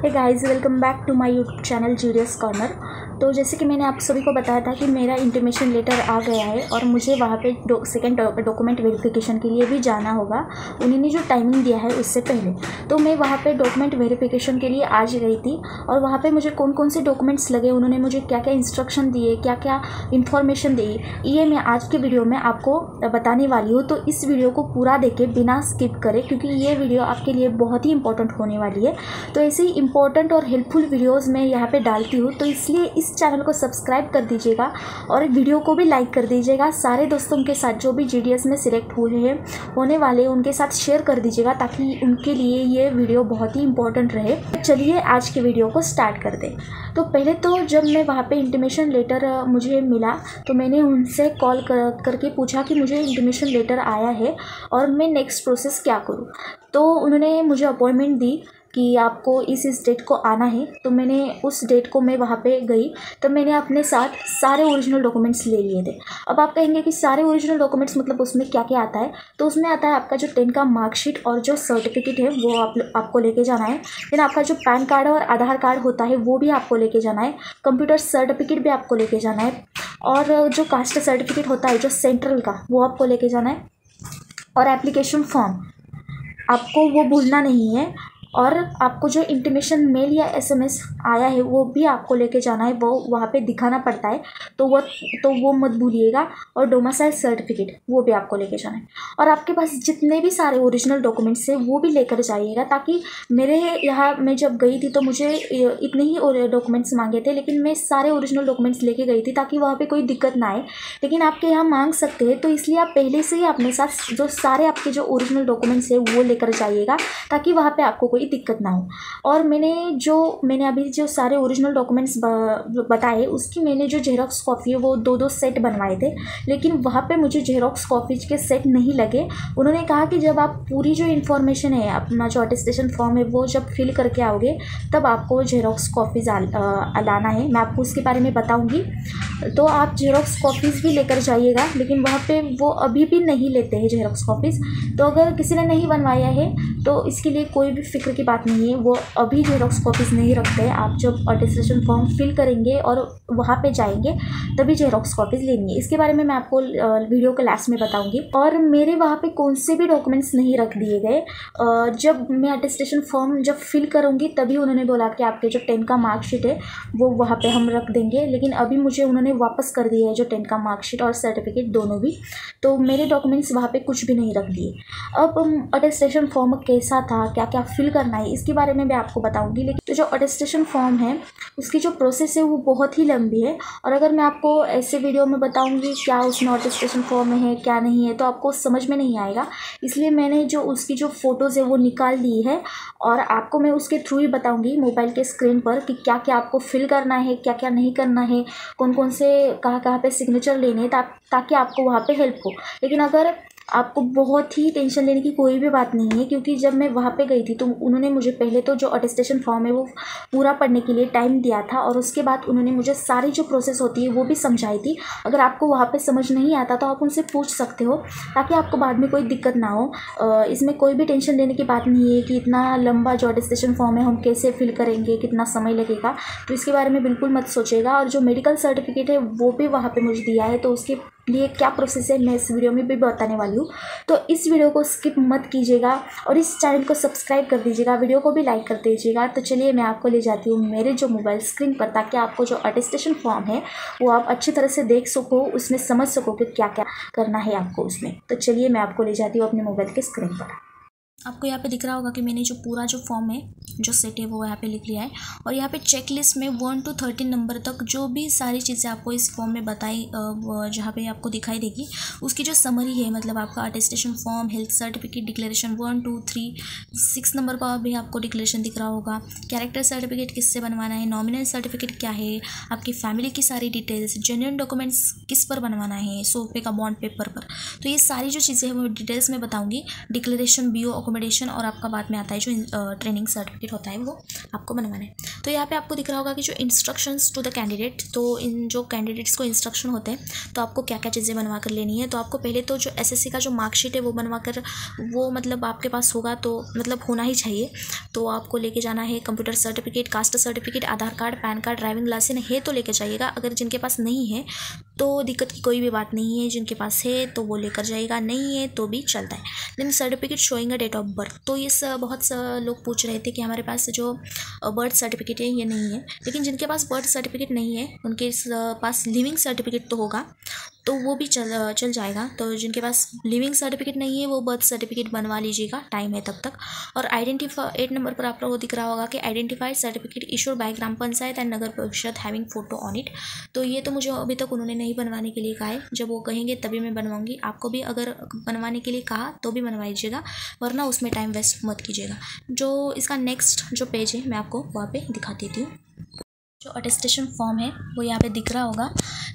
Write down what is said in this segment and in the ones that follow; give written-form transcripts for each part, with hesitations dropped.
Hey guys, welcome back to my YouTube channel जीडियस corner. तो जैसे कि मैंने आप सभी को बताया था कि मेरा इंटीमेशन लेटर आ गया है और मुझे वहाँ पे सेकेंड डॉक्यूमेंट वेरिफिकेशन के लिए भी जाना होगा। उन्होंने जो टाइमिंग दिया है उससे पहले तो मैं वहाँ पे डॉक्यूमेंट वेरिफिकेशन के लिए आज गई थी और वहाँ पे मुझे कौन कौन से डॉक्यूमेंट्स लगे, उन्होंने मुझे क्या क्या इंस्ट्रक्शन दिए, क्या क्या इन्फॉर्मेशन दी, ये मैं आज के वीडियो में आपको बताने वाली हूँ। तो इस वीडियो को पूरा देखें बिना स्किप करें, क्योंकि ये वीडियो आपके लिए बहुत ही इंपॉर्टेंट होने वाली है। तो ऐसे ही इंपॉर्टेंट और हेल्पफुल वीडियोस मैं यहाँ पे डालती हूँ, तो इसलिए इस चैनल को सब्सक्राइब कर दीजिएगा और वीडियो को भी लाइक कर दीजिएगा। सारे दोस्तों के साथ जो भी जीडीएस में सिलेक्ट हुए हैं होने वाले उनके साथ शेयर कर दीजिएगा, ताकि उनके लिए ये वीडियो बहुत ही इंपॉर्टेंट रहे। चलिए आज के वीडियो को स्टार्ट कर दें। तो पहले तो जब मैं वहाँ पे इंटीमेशन लेटर मुझे मिला तो मैंने उनसे कॉल करके पूछा कि मुझे इंटीमेशन लेटर आया है और मैं नेक्स्ट प्रोसेस क्या करूँ। तो उन्होंने मुझे अपॉइंटमेंट दी कि आपको इस डेट को आना है। तो मैंने उस डेट को मैं वहाँ पे गई, तो मैंने अपने साथ सारे ओरिजिनल डॉक्यूमेंट्स ले लिए थे। अब आप कहेंगे कि सारे ओरिजिनल डॉक्यूमेंट्स मतलब उसमें क्या क्या आता है। तो उसमें आता है आपका जो 10 का मार्कशीट और जो सर्टिफिकेट है वो आपको लेके जाना है। फिर आपका जो पैन कार्ड और आधार कार्ड होता है वो भी आपको लेके जाना है। कंप्यूटर सर्टिफिकेट भी आपको लेके जाना है और जो कास्ट सर्टिफिकेट होता है जो सेंट्रल का वो आपको लेके जाना है और एप्लीकेशन फॉर्म आपको वो भूलना नहीं है। और आपको जो इंटीमेशन मेल या एसएमएस आया है वो भी आपको लेके जाना है, वो वहाँ पे दिखाना पड़ता है, तो वो मत भूलिएगा। और डोमिसाइल सर्टिफिकेट वो भी आपको लेके जाना है। और आपके पास जितने भी सारे ओरिजिनल डॉक्यूमेंट्स हैं वो भी लेकर जाइएगा, ताकि मेरे यहाँ मैं जब गई थी तो मुझे इतने ही डॉक्यूमेंट्स मांगे थे, लेकिन मैं सारे ओरिजिनल डॉक्यूमेंट्स लेके गई थी ताकि वहाँ पर कोई दिक्कत ना आए। लेकिन आपके यहाँ मांग सकते हैं, तो इसलिए आप पहले से ही अपने साथ जो सारे आपके जो ओरिजिनल डॉक्यूमेंट्स है वो लेकर जाइएगा, ताकि वहाँ पर आपको दिक्कत ना हो। और मैंने अभी जो सारे ओरिजिनल डॉक्यूमेंट्स बताए उसकी मैंने जो जेरोक्स कॉपी है वो दो सेट बनवाए थे, लेकिन वहाँ पे मुझे जेरोक्स कॉपी के सेट नहीं लगे। उन्होंने कहा कि जब आप पूरी जो इन्फॉर्मेशन है अपना जो अटेस्टेशन फॉर्म है वो जब फिल करके आओगे तब आपको जेरोक्स कॉपीज़ लाना है। मैं आपको उसके बारे में बताऊँगी। तो आप जेरोक्स कॉपीज़ भी लेकर जाइएगा, लेकिन वहाँ पे वो अभी भी नहीं लेते हैं जेरोक्स कॉपीज़। तो अगर किसी ने नहीं बनवाया है तो इसके लिए कोई भी फिक्र की बात नहीं है, वो अभी जेरोक्स कॉपीज़ नहीं रखते हैं। आप जब अटेस्टेशन फॉर्म फिल करेंगे और वहाँ पे जाएंगे तभी जेरोक्स कॉपीज़ लेनी है। इसके बारे में मैं आपको वीडियो के लास्ट में बताऊंगी। और मेरे वहाँ पे कौन से भी डॉक्यूमेंट्स नहीं रख दिए गए। जब मैं अटेस्टेशन फॉर्म जब फिल करूँगी तभी उन्होंने बोला कि आपके जो 10 का मार्कशीट है वो वहाँ पर हम रख देंगे, लेकिन अभी मुझे उन्होंने वापस कर दिया है जो 10 का मार्कशीट और सर्टिफिकेट दोनों भी। तो मेरे डॉक्यूमेंट्स वहाँ पे कुछ भी नहीं रख दिए। अब अटेस्टेशन फॉर्म कैसा था, क्या क्या फिल करना है, इसके बारे में भी आपको बताऊंगी। लेकिन तो जो अटेस्टेशन फॉर्म है उसकी जो प्रोसेस है वो बहुत ही लंबी है, और अगर मैं आपको ऐसे वीडियो में बताऊंगी क्या उसमें अटेस्टेशन फॉर्म में है क्या नहीं है तो आपको समझ में नहीं आएगा। इसलिए मैंने जो उसकी जो फ़ोटोज़ है वो निकाल ली है और आपको मैं उसके थ्रू ही बताऊँगी मोबाइल के स्क्रीन पर कि क्या क्या आपको फिल करना है, क्या क्या नहीं करना है, कौन कौन से कहाँ पे सिग्नेचर लेने हैं, ताकि आपको वहाँ पे हेल्प हो। लेकिन अगर आपको बहुत ही टेंशन लेने की कोई भी बात नहीं है, क्योंकि जब मैं वहाँ पे गई थी तो उन्होंने मुझे पहले तो जो अटेस्टेशन फॉर्म है वो पूरा पढ़ने के लिए टाइम दिया था, और उसके बाद उन्होंने मुझे सारी जो प्रोसेस होती है वो भी समझाई थी। अगर आपको वहाँ पे समझ नहीं आता तो आप उनसे पूछ सकते हो, ताकि आपको बाद में कोई दिक्कत ना हो। इसमें कोई भी टेंशन लेने की बात नहीं है कि इतना लंबा जो अटेस्टेशन फॉर्म है हम कैसे फिल करेंगे, कितना समय लगेगा, तो इसके बारे में बिल्कुल मत सोचिएगा। और जो मेडिकल सर्टिफिकेट है वो भी वहाँ पर मुझे दिया है, तो उसके लिए क्या प्रोसेस है मैं इस वीडियो में भी बताने वाली हूँ। तो इस वीडियो को स्किप मत कीजिएगा और इस चैनल को सब्सक्राइब कर दीजिएगा, वीडियो को भी लाइक कर दीजिएगा। तो चलिए मैं आपको ले जाती हूँ मेरे जो मोबाइल स्क्रीन पर, ताकि आपको जो अटेस्टेशन फॉर्म है वो आप अच्छी तरह से देख सको, उसमें समझ सको कि क्या क्या करना है आपको उसमें। तो चलिए मैं आपको ले जाती हूँ अपने मोबाइल के स्क्रीन पर। आपको यहाँ पे दिख रहा होगा कि मैंने जो पूरा जो फॉर्म है जो सेट है वो यहाँ पे लिख लिया है, और यहाँ पे चेक लिस्ट में 1 to 13 नंबर तक जो भी सारी चीज़ें आपको इस फॉर्म में बताई जहाँ पे आपको दिखाई देगी उसकी जो समरी है, मतलब आपका attestation form, health certificate, declaration 1 2 3 6 number का भी आपको डिक्लेरेशन दिख रहा होगा। कैरेक्टर सर्टिफिकेट किससे बनवाना है, नॉमिनल सर्टिफिकेट क्या है, आपकी फैमिली की सारी डिटेल्स, जेन्युइन डॉक्यूमेंट्स किस पर बनवाना है, 100 रुपये का बॉन्ड पेपर पर। तो ये सारी जो चीज़ें हैं वो डिटेल्स में बताऊँगी। डिक्लेरेशन, बीओ, अकोमोडेशन और आपका बाद में आता है जो ट्रेनिंग सर्टिफिकेट होता है वो आपको बनवाना है। तो यहाँ पे आपको दिख रहा होगा कि जो इंस्ट्रक्शंस टू द कैंडिडेट, तो इन जो कैंडिडेट्स को इंस्ट्रक्शन होते हैं तो आपको क्या क्या चीज़ें बनवा कर लेनी है। तो आपको पहले तो जो एसएससी का जो मार्कशीट है वो बनवा कर, वो मतलब आपके पास होगा तो मतलब होना ही चाहिए। तो आपको लेके जाना है computer certificate, caste certificate, Aadhaar card, PAN card, driving licence है तो लेकर जाइएगा। अगर जिनके पास नहीं है तो दिक्कत की कोई भी बात नहीं है, जिनके पास है तो वो लेकर जाएगा, नहीं है तो भी चलता है। Then certificate showing a date of birth, तो ये बहुत सा लोग पूछ रहे थे कि हमारे पास जो बर्थ सर्टिफिकेट है ये नहीं है, लेकिन जिनके पास बर्थ सर्टिफिकेट नहीं है उनके पास लिविंग सर्टिफिकेट तो होगा, तो वो भी चल जाएगा। तो जिनके पास लिविंग सर्टिफिकेट नहीं है वो बर्थ सर्टिफिकेट बनवा लीजिएगा, टाइम है तब तक। और आइडेंटिफाई 8 नंबर पर आप लोगों को दिख रहा होगा कि identify certificate issued by gram panchayat and nagar parishad having photo on it. तो ये तो मुझे अभी तक उन्होंने नहीं बनवाने के लिए कहा है, जब वो कहेंगे तभी मैं बनवाऊंगी। आपको भी अगर बनवाने के लिए कहा तो भी बनवाइएगा, वरना उसमें टाइम वेस्ट मत कीजिएगा। जो इसका नेक्स्ट जो पेज है मैं आपको वहाँ पे दिखा देती हूँ। जो अटेस्टेशन फॉर्म है वो यहाँ पे दिख रहा होगा।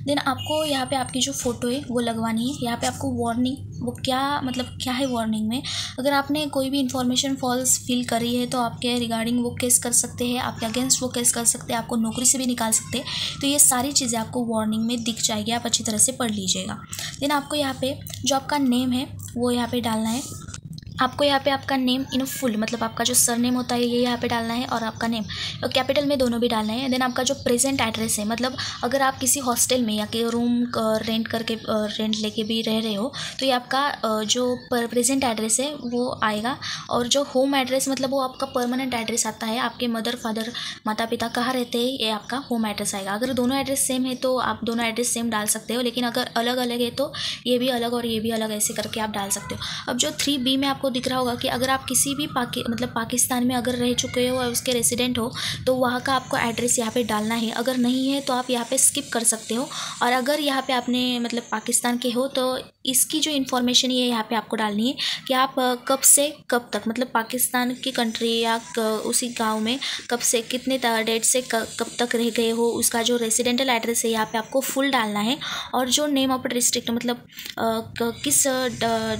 देन आपको यहाँ पे आपकी जो फ़ोटो है वो लगवानी है। यहाँ पे आपको वार्निंग, वो क्या मतलब क्या है वार्निंग में, अगर आपने कोई भी इन्फॉर्मेशन फॉल्स फिल करी है तो आपके रिगार्डिंग वो केस कर सकते हैं, आपके अगेंस्ट वो केस कर सकते हैं, आपको नौकरी से भी निकाल सकते हैं। तो ये सारी चीज़ें आपको वार्निंग में दिख जाएगी, आप अच्छी तरह से पढ़ लीजिएगा। देन आपको यहाँ पे जो आपका नेम है वो यहाँ पे डालना है। आपको यहाँ पे आपका नेम इन फुल, मतलब आपका जो सरनेम होता है ये यहाँ पे डालना है, और आपका नेम कैपिटल में दोनों भी डालना है। देन आपका जो प्रेजेंट एड्रेस है, मतलब अगर आप किसी हॉस्टल में या कि रूम रेंट करके रेंट लेके भी रह रहे हो तो ये आपका जो प्रेजेंट एड्रेस है वो आएगा। और जो होम एड्रेस मतलब वो आपका परमानेंट एड्रेस आता है, आपके मदर फादर माता पिता कहाँ रहते हैं ये आपका होम एड्रेस आएगा। अगर दोनों एड्रेस सेम है तो आप दोनों एड्रेस सेम डाल सकते हो, लेकिन अगर अलग अलग है तो ये भी अलग और ये भी अलग, ऐसे करके आप डाल सकते हो। अब जो 3B में आपको दिख रहा होगा कि अगर आप किसी भी पाकिस्तान में अगर रह चुके हो और उसके रेसिडेंट हो तो वहाँ का आपको एड्रेस यहाँ पे डालना है। अगर नहीं है तो आप यहाँ पे स्किप कर सकते हो। और अगर यहाँ पे आपने मतलब पाकिस्तान के हो तो इसकी जो इन्फॉर्मेशन ये यहाँ पे आपको डालनी है कि आप कब से कब तक, मतलब पाकिस्तान की कंट्री या उसी गांव में कब से कितने डेट से कब तक रह गए हो, उसका जो रेसिडेंटल एड्रेस है यहाँ पे आपको फुल डालना है। और जो नेम ऑफ डिस्ट्रिक्ट, मतलब किस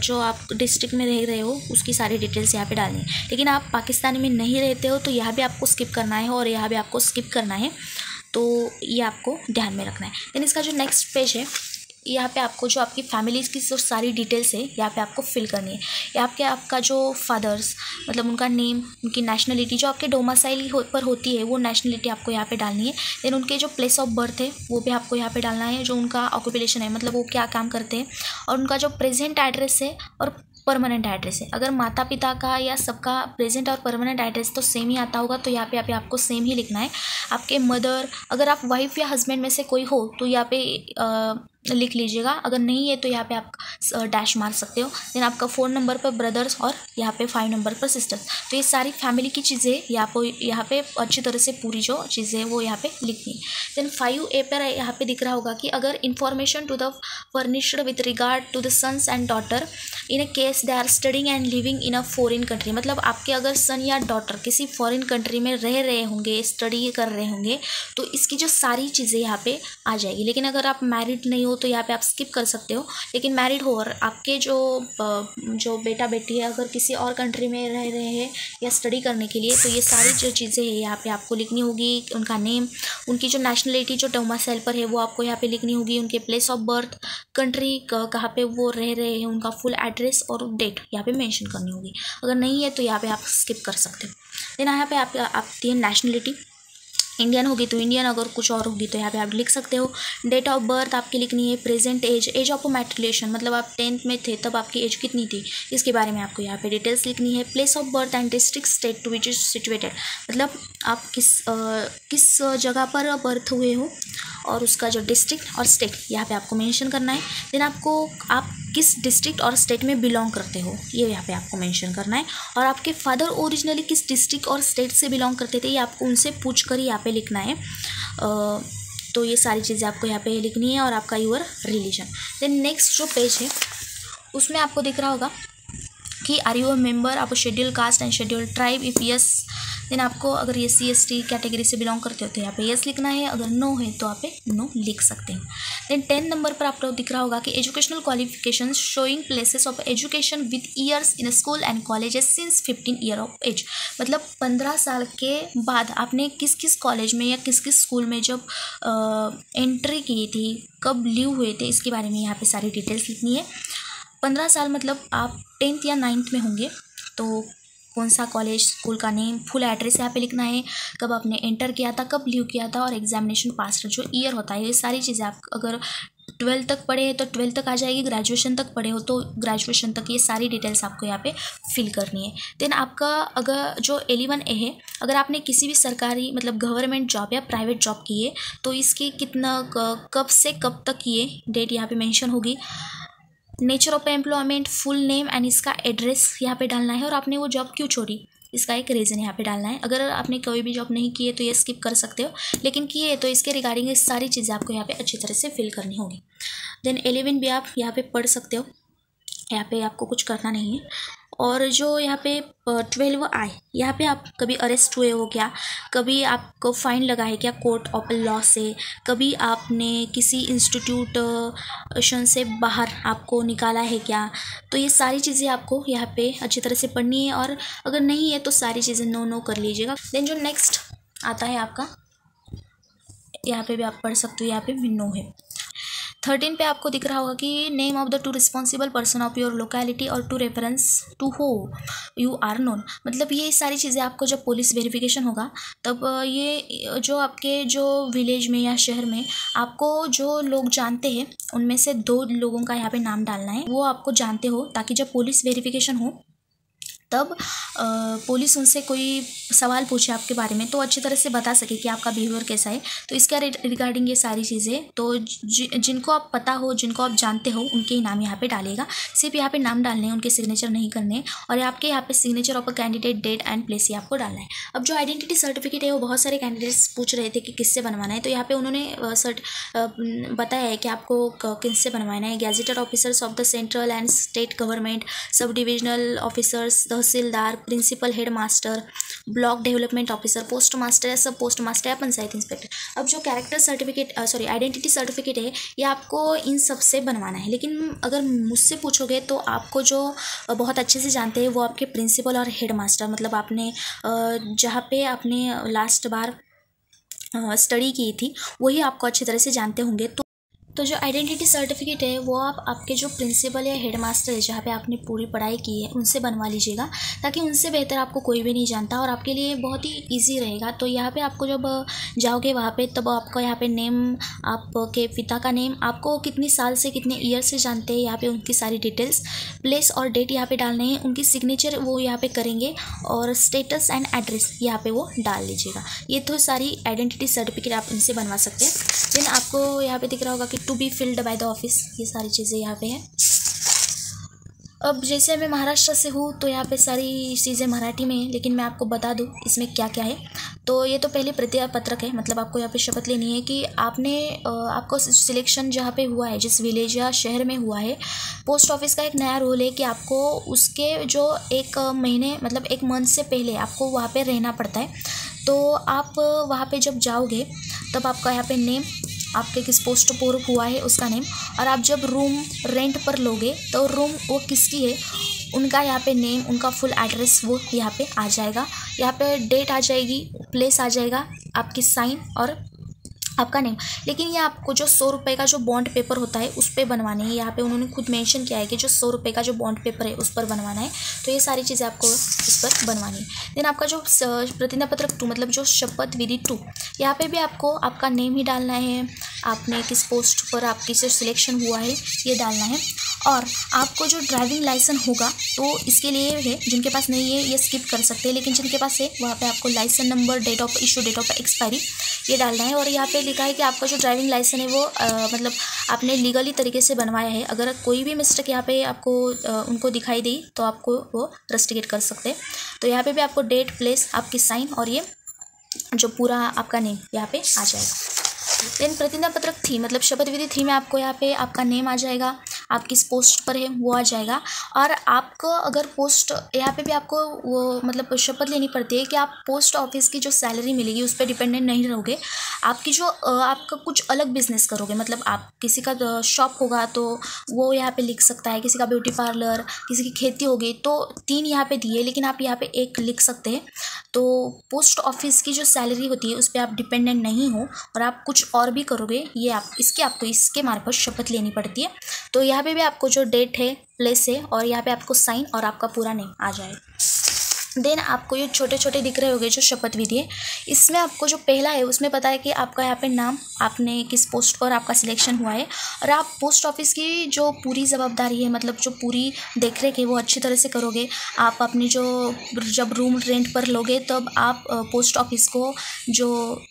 जो आप डिस्ट्रिक्ट में रह रहे हो उसकी सारी डिटेल्स यहाँ पे डालनी है। लेकिन आप पाकिस्तान में नहीं रहते हो तो यहाँ भी आपको स्किप करना है और यहाँ भी आपको स्किप करना है, तो ये आपको ध्यान में रखना है। देन इसका जो नेक्स्ट पेज है यहाँ पे आपको जो आपकी फैमिलीज़ की जो सारी डिटेल्स है यहाँ पे आपको फिल करनी है। यहाँ पे आपका जो फादर्स मतलब उनका नेम, उनकी नेशनलिटी, जो आपके डोमिसाइल पर होती है वो नेशनलिटी आपको यहाँ पे डालनी है। देन उनके जो प्लेस ऑफ बर्थ है वो भी आपको यहाँ पे डालना है, जो उनका ऑक्यूपेशन है मतलब वो क्या काम करते हैं, और उनका जो प्रेजेंट एड्रेस है और परमानेंट एड्रेस है। अगर माता पिता का या सबका प्रेजेंट और परमानेंट एड्रेस तो सेम ही आता होगा तो यहाँ पे आपको सेम ही लिखना है। आपके मदर, अगर आप वाइफ या हस्बैंड में से कोई हो तो यहाँ पे लिख लीजिएगा, अगर नहीं है तो यहाँ पे आप डैश मार सकते हो। देन आपका 4 नंबर पर ब्रदर्स और यहाँ पे 5 नंबर पर सिस्टर्स। तो ये सारी फैमिली की चीज़ें यहाँ पे अच्छी तरह से पूरी जो चीज़ें वो यहाँ पे लिखनी है। देन 5A पर यहाँ पे दिख रहा होगा कि अगर information to the furnished with regard to the sons and daughter in a case they are studying and living in a foreign country, मतलब आपके अगर सन या डॉटर किसी फॉरेन कंट्री में रह रहे होंगे, स्टडी कर रहे होंगे, तो इसकी जो सारी चीज़ें यहाँ पे आ जाएगी। लेकिन अगर आप मैरिड नहीं हो तो यहाँ पे आप स्किप कर सकते हो, लेकिन मैरिड हो और आपके जो बेटा बेटी है अगर किसी और कंट्री में रह रहे हैं या स्टडी करने के लिए, तो ये सारी जो चीज़ें हैं यहाँ पे आपको लिखनी होगी। उनका नेम, उनकी जो नेशनलिटी जो डोमिसाइल पर है वो आपको यहाँ पे लिखनी होगी, उनके प्लेस ऑफ बर्थ, कंट्री कहाँ पे वो रह रहे हैं, उनका फुल एड्रेस और डेट यहाँ पे मेंशन करनी होगी। अगर नहीं है तो यहाँ पे आप स्किप कर सकते हो। देन यहाँ पे आप नेशनलिटी इंडियन होगी तो इंडियन, अगर कुछ और होगी तो यहाँ पे आप लिख सकते हो। डेट ऑफ बर्थ आपकी लिखनी है, प्रेजेंट एज ऑफ मैट्रिकुलेशन, मतलब आप 10th में थे तब आपकी एज कितनी थी इसके बारे में आपको यहाँ पे डिटेल्स लिखनी है। Place of birth and district state to which is situated, मतलब आप किस जगह पर बर्थ हुए हो और उसका जो डिस्ट्रिक्ट और स्टेट यहाँ पे आपको मेंशन करना है। देन आप किस डिस्ट्रिक्ट और स्टेट में बिलोंग करते हो ये यहाँ पे आपको मेंशन करना है। और आपके फादर ओरिजिनली किस डिस्ट्रिक्ट और स्टेट से बिलोंग करते थे ये आपको उनसे पूछ कर यहाँ पे लिखना है। तो ये सारी चीज़ें आपको यहाँ पे लिखनी है और आपका यूर रिलीजन। देन नेक्स्ट जो पेज है उसमें आपको दिख रहा होगा कि are you a member of schedule caste and schedule tribe, if yes then आपको अगर ये SC/ST कैटेगरी से बिलोंग करते हो तो यहाँ पे यस लिखना है, अगर नो है तो आप पे नो लिख सकते हैं। देन 10 नंबर पर आपको दिख रहा होगा कि educational qualification showing places of education with years in school and colleges since 15 year of age. मतलब 15 साल के बाद आपने किस किस कॉलेज में या किस किस स्कूल में जब एंट्री की थी, कब लीव हुए थे, इसके बारे में यहाँ पे सारी डिटेल्स लिखनी है। 15 साल मतलब आप 10th या 9th में होंगे तो कौन सा कॉलेज, स्कूल का नेम, फुल एड्रेस यहाँ पे लिखना है, कब आपने एंटर किया था, कब लीव किया था, और एग्जामिनेशन पास जो ईयर होता है, ये सारी चीज़ें। आप अगर 12th तक पढ़े हैं तो 12th तक आ जाएगी, ग्रेजुएशन तक पढ़े हो तो ग्रेजुएशन तक, ये सारी डिटेल्स आपको यहाँ पे फिल करनी है। देन आपका अगर जो 11A है, अगर आपने किसी भी सरकारी मतलब गवर्नमेंट जॉब या प्राइवेट जॉब की है तो इसकी कितना कब से कब तक ये डेट यहाँ पे मेंशन होगी। Nature of employment, full name and इसका एड्रेस यहाँ पे डालना है, और आपने वो जॉब क्यों छोड़ी इसका एक रीज़न यहाँ पे डालना है। अगर आपने कोई भी जॉब नहीं की है तो ये स्किप कर सकते हो, लेकिन किए है तो इसके रिगार्डिंग ये सारी चीज़ें आपको यहाँ पे अच्छी तरह से फिल करनी होगी। देन 11 भी आप यहाँ पे पढ़ सकते हो, यहाँ पे आपको कुछ करना नहीं है। और जो यहाँ पे 12I, यहाँ पे आप कभी अरेस्ट हुए हो क्या, कभी आपको फाइन लगा है क्या कोर्ट ऑफ लॉ से, कभी आपने किसी इंस्टीट्यूशन से बाहर आपको निकाला है क्या, तो ये सारी चीज़ें आपको यहाँ पे अच्छी तरह से पढ़नी है, और अगर नहीं है तो सारी चीज़ें नो कर लीजिएगा। देन जो नेक्स्ट आता है आपका, यहाँ पे भी आप पढ़ सकते हो, यहाँ पे भी नो है। 13 पे आपको दिख रहा होगा कि name of the two responsible person of your locality और टू रेफरेंस टू हो यू आर नोन। मतलब ये सारी चीज़ें आपको जब पुलिस वेरिफिकेशन होगा तब ये जो आपके जो विलेज में या शहर में आपको जो लोग जानते हैं उनमें से 2 लोगों का यहाँ पे नाम डालना है, वो आपको जानते हो, ताकि जब पुलिस वेरिफिकेशन हो तब पुलिस उनसे कोई सवाल पूछे आपके बारे में तो अच्छी तरह से बता सके कि आपका बिहेवियर कैसा है। तो इसका रिगार्डिंग ये सारी चीज़ें, तो जिनको आप पता हो, जिनको आप जानते हो, उनके ही नाम यहाँ पे डालेगा। सिर्फ यहाँ पे नाम डालने हैं, उनके सिग्नेचर नहीं करने, और आपके यहाँ पे signature of a candidate, date and place ही आपको डालना है। अब जो आइडेंटिटी सर्टिफिकेट है वो बहुत सारे कैंडिडेट्स पूछ रहे थे कि किससे बनवाना है, तो यहाँ पे उन्होंने बताया है कि आपको किससे बनवाना है। Gazetted officers of the central and state government, sub divisional officers, tehsildar, principal, head master, block development officer, post master या सब पोस्ट मास्टर या पंचायत इंस्पेक्टर। अब जो कैरेक्टर सर्टिफिकेट आइडेंटिटी सर्टिफिकेट है ये आपको इन सब से बनवाना है, लेकिन अगर मुझसे पूछोगे तो आपको जो बहुत अच्छे से जानते हैं वो आपके प्रिंसिपल और हेड मास्टर, मतलब आपने जहाँ पे आपने लास्ट बार स्टडी की थी वही आपको अच्छी तरह से जानते होंगे। तो जो आइडेंटिटी सर्टिफिकेट है वो आप आपके जो प्रिंसिपल या हेड मास्टर है जहाँ पे आपने पूरी पढ़ाई की है उनसे बनवा लीजिएगा, ताकि उनसे बेहतर आपको कोई भी नहीं जानता और आपके लिए बहुत ही इजी रहेगा। तो यहाँ पे आपको जब जाओगे वहाँ पे तब आपको यहाँ पे नेम, आपके पिता का नेम, आपको कितनी साल से कितने ईयर से जानते हैं यहाँ पे उनकी सारी डिटेल्स, प्लेस और डेट यहाँ पे डालने हैं, उनकी सिग्नेचर वो यहाँ पे करेंगे, और स्टेटस एंड एड्रेस यहाँ पे वो डाल लीजिएगा। ये तो सारी आइडेंटिटी सर्टिफिकेट आप इनसे बनवा सकते हैं। देन आपको यहाँ पे दिख रहा होगा कि to be filled by the office, ये सारी चीज़ें यहाँ पे है। अब जैसे मैं महाराष्ट्र से हूँ तो यहाँ पे सारी चीज़ें मराठी में है, लेकिन मैं आपको बता दूँ इसमें क्या क्या है। तो ये तो पहले प्रतिज्ञा पत्रक है, मतलब आपको यहाँ पे शपथ लेनी है कि आपने आपको सिलेक्शन जहाँ पे हुआ है, जिस विलेज या शहर में हुआ है, पोस्ट ऑफिस का एक नया रूल है कि आपको उसके जो 1 महीने मतलब 1 मंथ से पहले आपको वहाँ पे रहना पड़ता है। तो आप वहाँ पे जब जाओगे तब आपका यहाँ पे नेम, आपके किस पोस्ट पर हुआ है उसका नेम, और आप जब रूम रेंट पर लोगे तो रूम वो किसकी है उनका यहाँ पे नेम, उनका फुल एड्रेस वो यहाँ पे आ जाएगा। यहाँ पे डेट आ जाएगी, प्लेस आ जाएगा, आपकी साइन और आपका नेम। लेकिन ये आपको जो 100 रुपये का जो बॉन्ड पेपर होता है उस पर बनवाने हैं। यहाँ पे उन्होंने खुद मेंशन किया है कि जो 100 रुपये का जो बॉन्ड पेपर है उस पर बनवाना है। तो ये सारी चीज़ें आपको इस पर बनवानी है। देन आपका जो प्रतिज्ञा पत्रक 2 मतलब जो शपथ विधि 2, यहाँ पे भी आपको आपका नेम ही डालना है, आपने किस पोस्ट पर आपकी से सिलेक्शन हुआ है ये डालना है, और आपको जो ड्राइविंग लाइसेंस होगा तो इसके लिए है, जिनके पास नहीं है ये स्किप कर सकते हैं, लेकिन जिनके पास है वहाँ पे आपको licence number, date of issue, date of expiry ये डालना है। और यहाँ पे लिखा है कि आपका जो ड्राइविंग लाइसेंस है वो मतलब आपने लीगली तरीके से बनवाया है। अगर कोई भी मिस्टेक यहाँ पे आपको उनको दिखाई दी तो आपको वो रस्टिकेट कर सकते हैं। तो यहाँ पे भी आपको डेट, प्लेस, आपकी साइन और ये जो पूरा आपका नेम यहाँ पे आ जाएगा। देन प्रतिज्ञा पत्रक 3 मतलब शपथ विधि 3 में आपको यहाँ पे आपका नेम आ जाएगा, आप किस पोस्ट पर है वो आ जाएगा। और आपको अगर पोस्ट यहाँ पे भी आपको वो मतलब शपथ लेनी पड़ती है कि आप पोस्ट ऑफिस की जो सैलरी मिलेगी उस पर डिपेंडेंट नहीं रहोगे। आपकी जो आपका कुछ अलग बिजनेस करोगे, मतलब आप किसी का शॉप होगा तो वो यहाँ पे लिख सकता है, किसी का ब्यूटी पार्लर, किसी की खेती होगी, तो 3 यहाँ पे दिए लेकिन आप यहाँ पे 1 लिख सकते हैं। तो पोस्ट ऑफिस की जो सैलरी होती है उस पर आप डिपेंडेंट नहीं हो और आप कुछ और भी करोगे, ये आपको इसके मार्फत शपथ लेनी पड़ती है। तो यहाँ पे भी आपको जो डेट है, प्लेस है और यहाँ पे आपको साइन और आपका पूरा नेम आ जाए। देन आपको ये छोटे छोटे दिख रहे होंगे जो शपथ विधि है, इसमें आपको जो पहला है उसमें पता है कि आपका यहाँ पे नाम, आपने किस पोस्ट पर आपका सिलेक्शन हुआ है और आप पोस्ट ऑफिस की जो पूरी जवाबदारी है, मतलब जो पूरी देखरेख है वो अच्छी तरह से करोगे। आप अपनी जब रूम रेंट पर लोगे तब आप पोस्ट ऑफिस को जो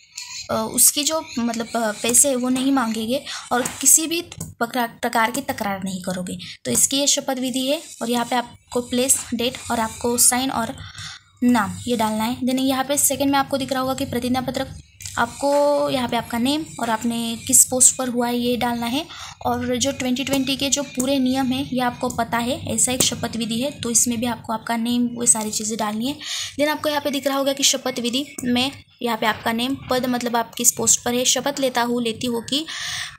उसकी जो मतलब पैसे वो नहीं मांगेंगे और किसी भी प्रकार की तकरार नहीं करोगे। तो इसकी ये शपथ विधि है और यहाँ पे आपको प्लेस, डेट और आपको साइन और नाम ये डालना है। देन यहाँ पे सेकंड में आपको दिख रहा होगा कि प्रतिज्ञा पत्र, आपको यहाँ पे आपका नेम और आपने किस पोस्ट पर हुआ है ये डालना है। और जो 2020 के जो पूरे नियम है ये आपको पता है, ऐसा एक शपथ विधि है तो इसमें भी आपको आपका नेम वो सारी चीज़ें डालनी है। देन आपको यहाँ पे दिख रहा होगा कि शपथ विधि में यहाँ पे आपका नेम, पद मतलब आप किस पोस्ट पर है, शपथ लेती हूँ कि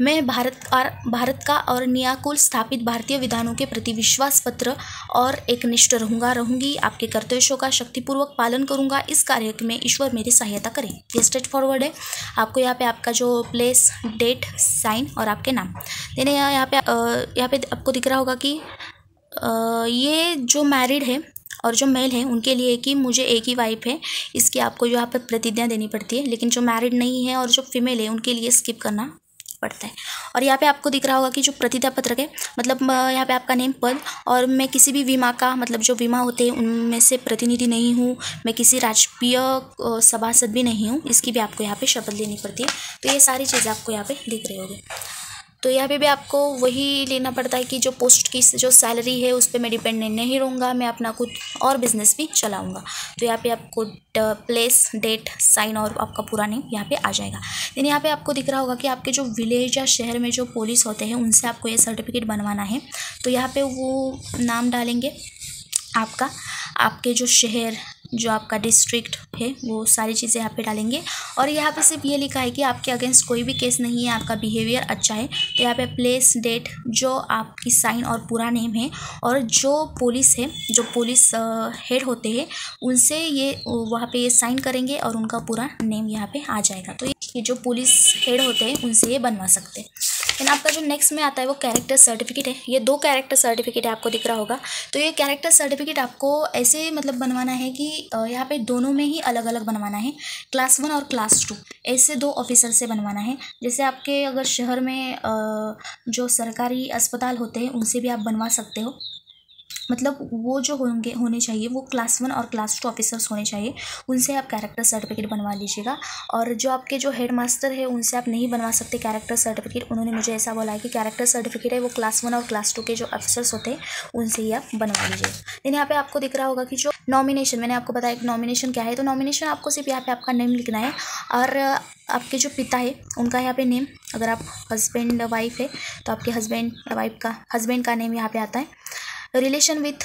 मैं भारत का और नियाकुल स्थापित भारतीय विधानों के प्रति विश्वास पत्र और एकनिष्ठ रहूँगी, आपके कर्तव्यों का शक्तिपूर्वक पालन करूँगा, इस कार्य में ईश्वर मेरी सहायता करें। ये स्ट्रेट फॉरवर्ड है। आपको यहाँ पे आपका जो प्लेस, डेट, साइन और आपके नाम देने। यहाँ पे आपको दिख रहा होगा कि ये जो मैरिड है और जो मेल है उनके लिए कि मुझे एक ही वाइफ है, इसकी आपको यहाँ पर प्रतिज्ञा देनी पड़ती है। लेकिन जो मैरिड नहीं है और जो फीमेल है उनके लिए स्किप करना पड़ता है। और यहाँ पे आपको दिख रहा होगा कि जो प्रतिज्ञा पत्र है मतलब यहाँ पे आपका नेम, पद और मैं किसी भी विमा का मतलब जो विमा होते हैं उनमें से प्रतिनिधि नहीं हूँ, मैं किसी राजकीय सभासद भी नहीं हूँ, इसकी भी आपको यहाँ पे शपथ लेनी पड़ती है। तो ये सारी चीज़ें आपको यहाँ पे दिख रही होगी। तो यहाँ पे भी आपको वही लेना पड़ता है कि जो पोस्ट की जो सैलरी है उस पर मैं डिपेंडेंट नहीं रहूँगा, मैं अपना कुछ और बिजनेस भी चलाऊँगा। तो यहाँ पे आपको प्लेस, डेट, साइन और आपका पूरा नेम यहाँ पे आ जाएगा। देन यहाँ पे आपको दिख रहा होगा कि आपके जो विलेज या शहर में जो पुलिस होते हैं उनसे आपको ये सर्टिफिकेट बनवाना है। तो यहाँ पे वो नाम डालेंगे आपका, आपके जो शहर, जो आपका डिस्ट्रिक्ट है वो सारी चीज़ें यहाँ पे डालेंगे। और यहाँ पे सिर्फ ये लिखा है कि आपके अगेंस्ट कोई भी केस नहीं है, आपका बिहेवियर अच्छा है। तो यहाँ पे प्लेस, डेट, जो आपकी साइन और पूरा नेम है और जो पुलिस है, जो पुलिस हेड होते हैं उनसे ये वहाँ पे ये साइन करेंगे और उनका पूरा नेम यहाँ पे आ जाएगा। तो ये जो पुलिस हेड होते हैं उनसे ये बनवा सकते हैं। एंड आपका जो नेक्स्ट में आता है वो कैरेक्टर सर्टिफिकेट है। ये 2 कैरेक्टर सर्टिफिकेट है, आपको दिख रहा होगा। तो ये कैरेक्टर सर्टिफिकेट आपको ऐसे मतलब बनवाना है कि यहाँ पे दोनों में ही अलग अलग बनवाना है, क्लास 1 और क्लास 2 ऐसे 2 ऑफिसर से बनवाना है। जैसे आपके अगर शहर में जो सरकारी अस्पताल होते हैं उनसे भी आप बनवा सकते हो, मतलब वो जो होने चाहिए वो क्लास 1 और क्लास 2 ऑफिसर्स होने चाहिए, उनसे आप कैरेक्टर सर्टिफिकेट बनवा लीजिएगा। और जो आपके जो हेड मास्टर है उनसे आप नहीं बनवा सकते कैरेक्टर सर्टिफिकेट, उन्होंने मुझे ऐसा बोला है कि कैरेक्टर सर्टिफिकेट है वो क्लास 1 और क्लास 2 के जो ऑफिसर्स होते हैं उनसे ही आप बनवा लीजिए। देन यहाँ पे आपको दिख रहा होगा कि जो नॉमिनेशन, मैंने आपको बताया कि नॉमिनेशन क्या है। तो नॉमिनेशन आपको सिर्फ यहाँ पे आपका नेम लिखना है और आपके जो पिता है उनका यहाँ पे नेम, अगर आप हस्बैंड वाइफ है तो आपके हस्बैंड का नेम यहाँ पे आता है। रिलेशन विथ,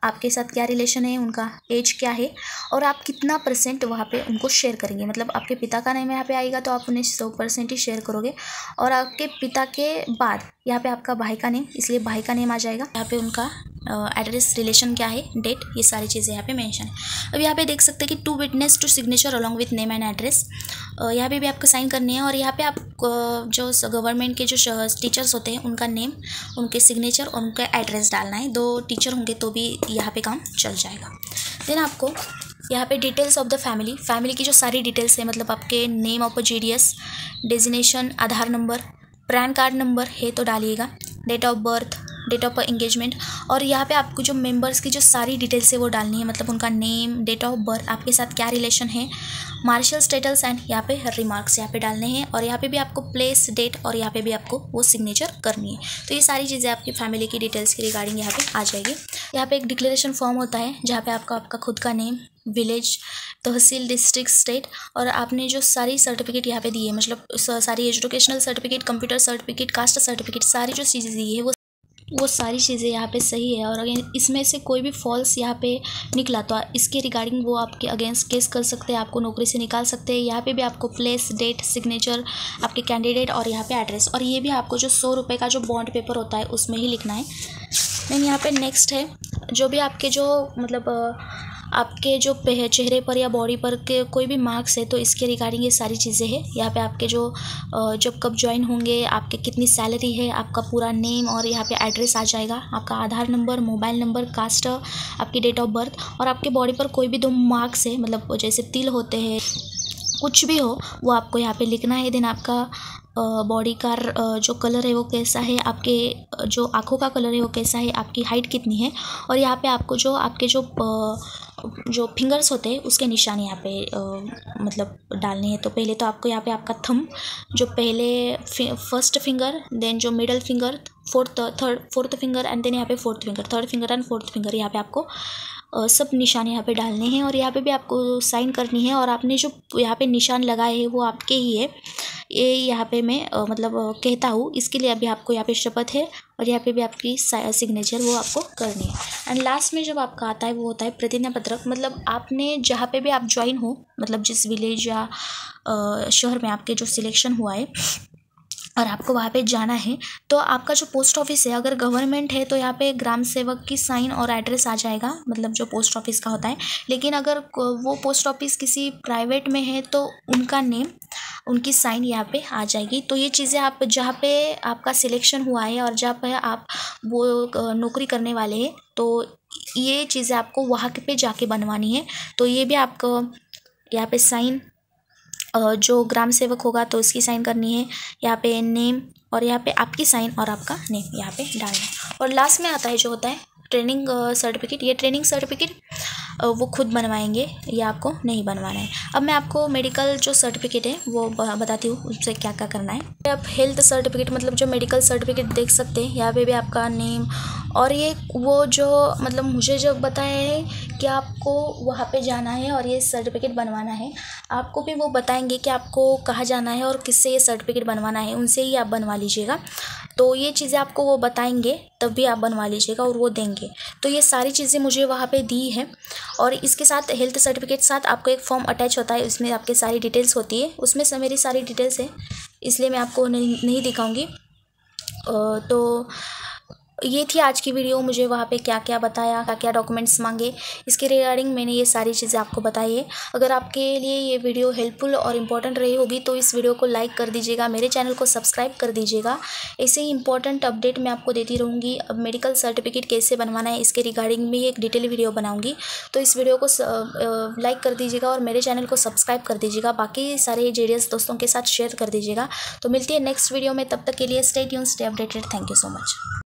आपके साथ क्या रिलेशन है, उनका एज क्या है और आप कितना % वहाँ पे उनको शेयर करेंगे। मतलब आपके पिता का नेम यहाँ पे आएगा तो आप उन्हें 100% ही शेयर करोगे। और आपके पिता के बाद यहाँ पे आपका भाई का नेम, इसलिए भाई का नेम आ जाएगा। यहाँ पे उनका एड्रेस, रिलेशन क्या है, डेट, ये सारी चीज़ें यहाँ पे मेंशन है। अब यहाँ पे देख सकते हैं कि two witness two signature along with name and address, यहाँ पे भी आपको साइन करनी है। और यहाँ पे आप जो गवर्नमेंट के जो टीचर्स होते हैं उनका नेम, उनके सिग्नेचर और उनका एड्रेस डालना है। 2 टीचर होंगे तो भी यहाँ पे काम चल जाएगा। देन आपको यहाँ पे डिटेल्स ऑफ द फैमिली की जो सारी डिटेल्स है, मतलब आपके name of GDS, designation, Aadhaar number, PAN card number है तो डालिएगा, date of birth, date of engagement. और यहाँ पे आपको जो मेंबर्स की जो सारी डिटेल्स है वो डालनी है, मतलब उनका नेम, डेट ऑफ बर्थ, आपके साथ क्या रिलेशन है, मार्शल स्टेटस एंड यहाँ पे रिमार्क्स यहाँ पे डालने हैं। और यहाँ पे भी आपको प्लेस, डेट और यहाँ पे भी आपको वो सिग्नेचर करनी है। तो ये सारी चीज़ें आपकी फैमिली की डिटेल्स के रिगार्डिंग यहाँ पे आ जाएगी। यहाँ पे एक डिक्लेरेशन फॉर्म होता है जहाँ पे आपका खुद का नेम, विलेज, तहसील, डिस्ट्रिक्ट, स्टेट और आपने जो सारी सर्टिफिकेट यहाँ पे दी है, मतलब सारी educational certificate, computer certificate, caste certificate, सारी जो चीज़ें दी है वो वो सारी चीज़ें यहाँ पे सही है। और अगर इसमें से कोई भी फॉल्स यहाँ पे निकला तो इसके रिगार्डिंग वो आपके अगेंस्ट केस कर सकते हैं, आपको नौकरी से निकाल सकते हैं। यहाँ पे भी आपको प्लेस, डेट, सिग्नेचर, आपके कैंडिडेट और यहाँ पे एड्रेस, और ये भी आपको जो 100 रुपये का जो बॉन्ड पेपर होता है उसमें ही लिखना है। देन यहाँ पे नेक्स्ट है जो भी आपके जो मतलब आपके जो चेहरे पर या बॉडी पर के कोई भी मार्क्स है तो इसके रिगार्डिंग ये सारी चीज़ें हैं। यहाँ पे आपके जो जब कब ज्वाइन होंगे, आपके कितनी सैलरी है, आपका पूरा नेम और यहाँ पे एड्रेस आ जाएगा, आपका आधार नंबर, मोबाइल नंबर, कास्ट, आपकी डेट ऑफ बर्थ, और आपके बॉडी पर कोई भी 2 मार्क्स है मतलब जैसे तिल होते हैं, कुछ भी हो वो आपको यहाँ पे लिखना है। देन आपका बॉडी का जो कलर है वो कैसा है, आपके जो आँखों का कलर है वो कैसा है, आपकी हाइट कितनी है, और यहाँ पे आपको जो आपके जो फिंगर्स होते हैं उसके निशान यहाँ पे मतलब डालने हैं। तो पहले तो आपको यहाँ पे आपका थंब, जो पहले फर्स्ट फिंगर, देन जो middle finger, fourth finger, and then यहाँ पे fourth finger, third finger and fourth finger, यहाँ पे आपको सब निशान यहाँ पे डालने हैं और यहाँ पे भी आपको साइन करनी है। और आपने जो यहाँ पे निशान लगाए हैं वो आपके ही है, ये यहाँ पे मैं मतलब कहता हूँ, इसके लिए अभी आपको यहाँ पे शपथ है और यहाँ पे भी आपकी सिग्नेचर वो आपको करनी है। एंड लास्ट में जब आपका आता है वो होता है प्रतिज्ञा पत्रक, मतलब आपने जहाँ पे भी आप ज्वाइन हो, मतलब जिस विलेज या शहर में आपके जो सिलेक्शन हुआ है और आपको वहाँ पे जाना है, तो आपका जो पोस्ट ऑफिस है अगर गवर्नमेंट है तो यहाँ पे ग्राम सेवक की साइन और एड्रेस आ जाएगा, मतलब जो पोस्ट ऑफिस का होता है। लेकिन अगर वो पोस्ट ऑफिस किसी प्राइवेट में है तो उनका नेम, उनकी साइन यहाँ पे आ जाएगी। तो ये चीज़ें आप जहाँ पे आपका सिलेक्शन हुआ है और जहाँ पे आप वो नौकरी करने वाले हैं तो ये चीज़ें आपको वहाँ पे जाके बनवानी है। तो ये भी आपको यहाँ पे साइन, जो ग्राम सेवक होगा तो उसकी साइन करनी है, यहाँ पे नेम और यहाँ पे आपकी साइन और आपका नेम यहाँ पे डालना है। और लास्ट में आता है जो होता है ट्रेनिंग सर्टिफिकेट। ये ट्रेनिंग सर्टिफिकेट वो खुद बनवाएंगे, ये आपको नहीं बनवाना है। अब मैं आपको मेडिकल जो सर्टिफिकेट है वो बताती हूँ उससे क्या क्या करना है। आप हेल्थ सर्टिफिकेट मतलब जो मेडिकल सर्टिफिकेट देख सकते हैं, यहाँ पे भी आपका नेम और ये वो जो मतलब मुझे जब बताया है कि आपको वहाँ पे जाना है और ये सर्टिफिकेट बनवाना है, आपको भी वो बताएंगे कि आपको कहाँ जाना है और किससे ये सर्टिफिकेट बनवाना है, उनसे ही आप बनवा लीजिएगा। तो ये चीज़ें आपको वो बताएंगे तब भी आप बनवा लीजिएगा और वो देंगे। तो ये सारी चीज़ें मुझे वहाँ पे दी है और इसके साथ हेल्थ सर्टिफिकेट साथ आपको एक फॉर्म अटैच होता है, उसमें आपके सारी डिटेल्स होती है, उसमें से मेरी सारी डिटेल्स है इसलिए मैं आपको नहीं दिखाऊंगी। तो ये थी आज की वीडियो। मुझे वहाँ पे क्या क्या बताया, क्या क्या डॉक्यूमेंट्स मांगे, इसके रिगार्डिंग मैंने ये सारी चीज़ें आपको बताई है। अगर आपके लिए ये वीडियो हेल्पफुल और इम्पोर्टेंट रही होगी तो इस वीडियो को लाइक कर दीजिएगा, मेरे चैनल को सब्सक्राइब कर दीजिएगा। ऐसे ही इंपॉर्टेंट अपडेट मैं आपको देती रहूँगी। अब मेडिकल सर्टिफिकेट कैसे बनवाना है इसके रिगार्डिंग में एक डिटेल वीडियो बनाऊँगी, तो इस वीडियो को लाइक कर दीजिएगा और मेरे चैनल को सब्सक्राइब कर दीजिएगा, बाकी सारे जेडीएस दोस्तों के साथ शेयर कर दीजिएगा। तो मिलती है नेक्स्ट वीडियो में, तब तक के लिए stay tuned, stay updated. Thank you so much.